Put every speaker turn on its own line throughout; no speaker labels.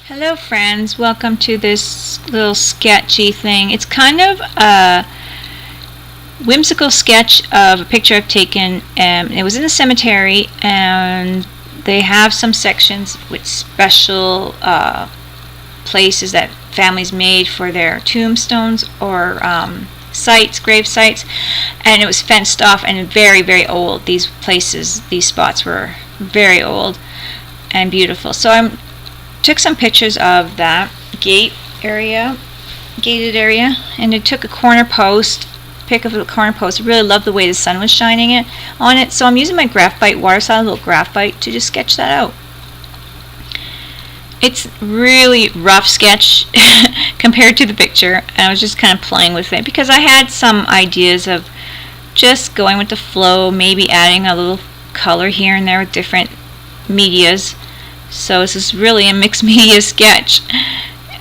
Hello friends, welcome to this little sketchy thing. It's kind of a whimsical sketch of a picture I've taken. It was in a cemetery and they have some sections with special places that families made for their tombstones or sites, grave sites, and it was fenced off and very, very old. These places, these spots were very old and beautiful. So I took some pictures of that gated area, and I took a corner post, pick of the corner post. I really loved the way the sun was shining on it, so I'm using my graphite, water-soluble graphite, to just sketch that out. It's really rough sketch compared to the picture, and I was just kind of playing with it because I had some ideas of just going with the flow, maybe adding a little color here and there with different medias. So this is really a mixed media sketch,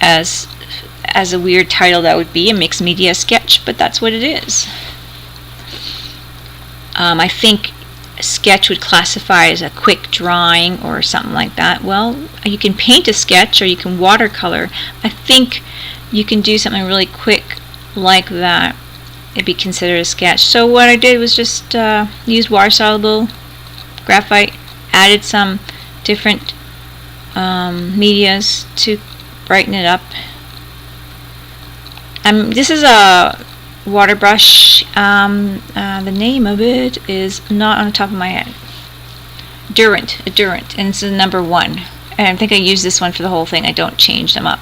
as a weird title that would be, a mixed media sketch, but that's what it is. I think a sketch would classify as a quick drawing or something like that. Well, you can paint a sketch or you can watercolor. I think you can do something really quick like that. It'd be considered a sketch. So what I did was just use water-soluble graphite, added some different medias to brighten it up. This is a water brush. The name of it is not on the top of my head. Durant, and it's the number 1. And I think I use this one for the whole thing. I don't change them up.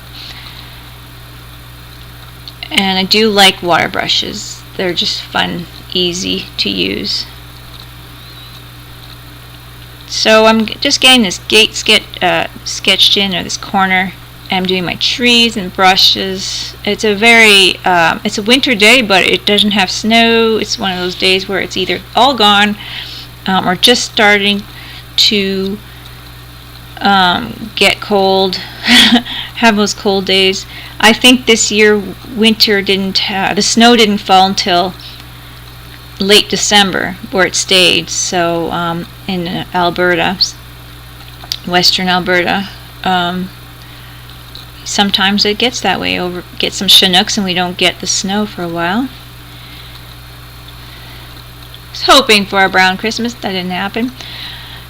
And I do like water brushes. They're just fun, easy to use. So I'm just getting this gate sketched in, or this corner, and I'm doing my trees and brushes. It's a very, it's a winter day, but it doesn't have snow. It's one of those days where it's either all gone or just starting to get cold, have those cold days. I think this year winter the snow didn't fall until late December, where it stayed. So in Alberta, western Alberta, sometimes it gets that way. Get some Chinooks and we don't get the snow for a while. I was hoping for a brown Christmas. That didn't happen.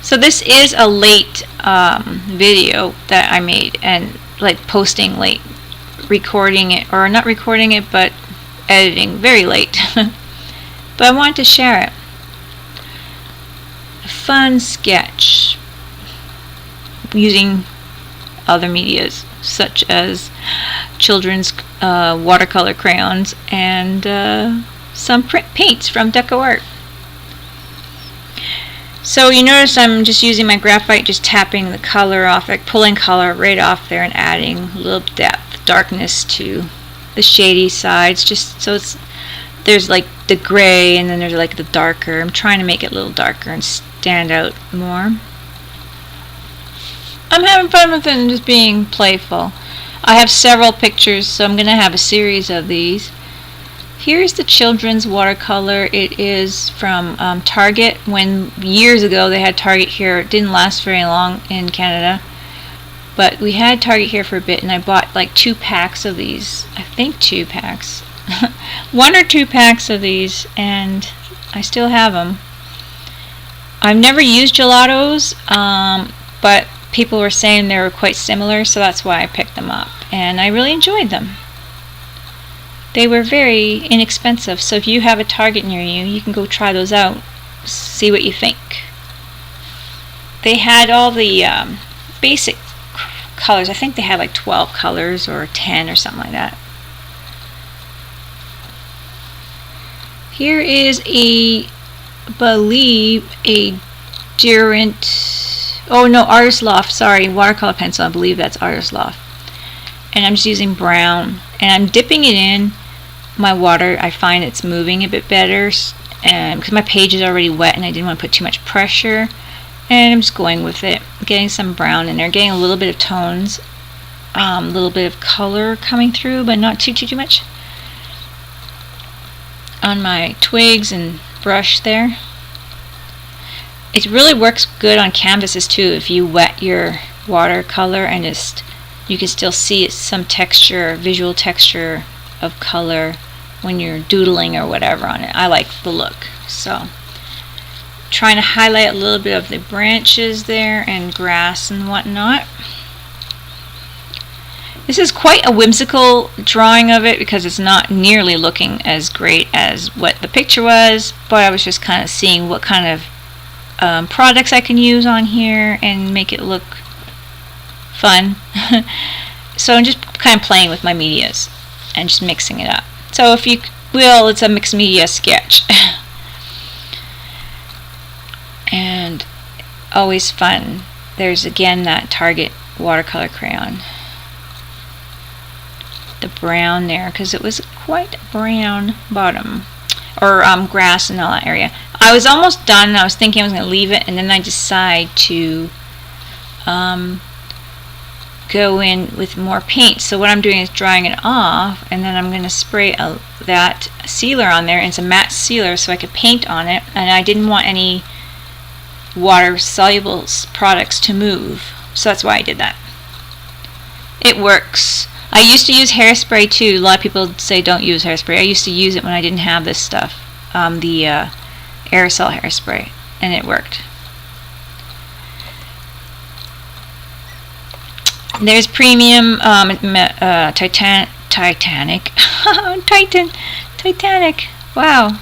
So this is a late video that I made, and like posting late, recording it, or not recording it but editing very late. But I wanted to share it. A fun sketch using other medias such as children's watercolor crayons and some paints from DecoArts. So you notice I'm just using my graphite, just tapping the color off, like pulling color right off there and adding a little depth, darkness to the shady sides, just so there's like the gray and then there's like the darker. I'm trying to make it a little darker and stand out more. I'm having fun with it and just being playful. I have several pictures, so I'm going to have a series of these. Here's the children's watercolor. It is from Target. When years ago they had Target here. It didn't last very long in Canada, but we had Target here for a bit, and I bought like 2 packs of these. I think 2 packs. 1 or 2 packs of these, and I still have them. I've never used gelatos, but people were saying they were quite similar, so that's why I picked them up, and I really enjoyed them. They were very inexpensive, so if you have a Target near you, you can go try those out, see what you think. They had all the basic colors. I think they had like 12 colors or 10 or something like that. Here is I believe a Durant, oh no, Artist Loft, sorry, watercolor pencil, I believe that's Artist Loft. And I'm just using brown, and I'm dipping it in my water. I find it's moving a bit better, and because my page is already wet and I didn't want to put too much pressure, and I'm just going with it, getting some brown in there, getting a little bit of tones, a little bit of color coming through, but not too much on my twigs and brush there. It really works good on canvases too if you wet your watercolor and just you can still see some texture, visual texture of color when you're doodling or whatever on it. I like the look. So trying to highlight a little bit of the branches there and grass and whatnot. This is quite a whimsical drawing of it because it's not nearly looking as great as what the picture was, but I was just kind of seeing what kind of products I can use on here and make it look fun. So I'm just kind of playing with my medias and just mixing it up. So if you will, it's a mixed media sketch. And always fun. There's again that Target watercolor crayon. The brown there, because it was quite a brown bottom, or grass and all that area. I was almost done. I was thinking I was going to leave it, and then I decided to go in with more paint. So what I'm doing is drying it off, and then I'm going to spray that sealer on there. And it's a matte sealer, so I could paint on it, and I didn't want any water soluble products to move, so that's why I did that. It works. I used to use hairspray too. A lot of people say don't use hairspray. I used to use it when I didn't have this stuff, the aerosol hairspray, and it worked. There's premium Titanic. Titanic. Wow.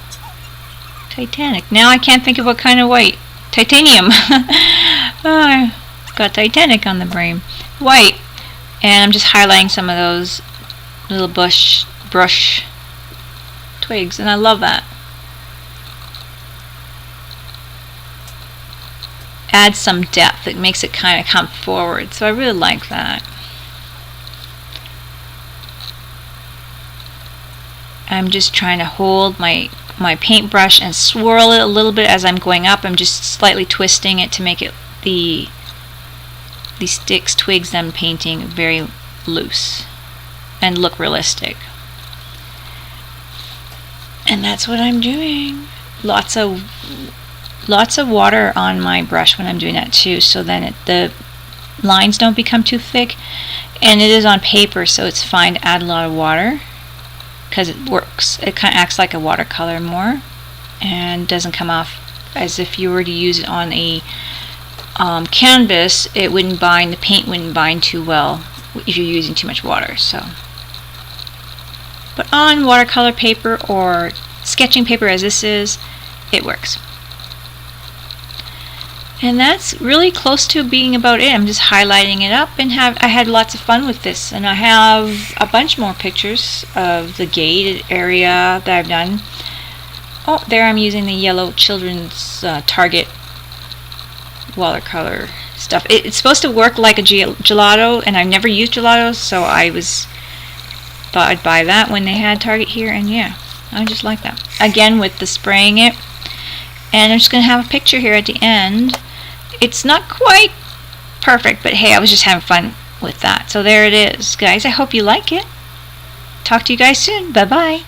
Titanic. Now I can't think of what kind of white. Titanium. It's got Titanic on the brain. White. And I'm just highlighting some of those little brush twigs, and I love that. Adds some depth. It makes it kind of come forward. So I really like that. I'm just trying to hold my paintbrush and swirl it a little bit as I'm going up. I'm just slightly twisting it to make it the sticks, twigs I'm painting very loose and look realistic. And that's what I'm doing. Lots of water on my brush when I'm doing that too, so then the lines don't become too thick. And it is on paper, so it's fine to add a lot of water because it works. It kind of acts like a watercolor more and doesn't come off as if you were to use it on a canvas. It wouldn't bind, the paint wouldn't bind too well if you're using too much water. So, but on watercolor paper or sketching paper as this is, it works. And that's really close to being about it. I'm just highlighting it up, and I had lots of fun with this. And I have a bunch more pictures of the gated area that I've done. Oh, there I'm using the yellow children's Target watercolor stuff. It's supposed to work like a gelato, and I've never used gelatos, so I thought I'd buy that when they had Target here, and yeah, I just like that. Again with the spraying it. And I'm just going to have a picture here at the end. It's not quite perfect, but hey, I was just having fun with that. So there it is, guys. I hope you like it. Talk to you guys soon. Bye-bye.